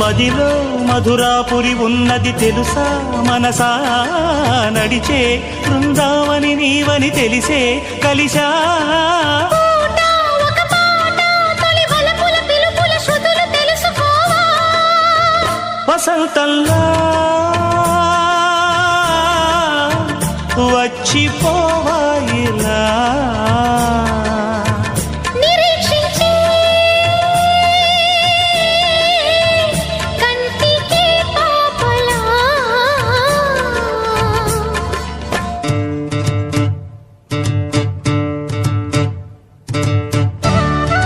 మదిలో మధురాపురి ఉన్నది తెలుసా మనసా నడిచే బృందావని నీవని తెలిసే కలిసా వసంతంలా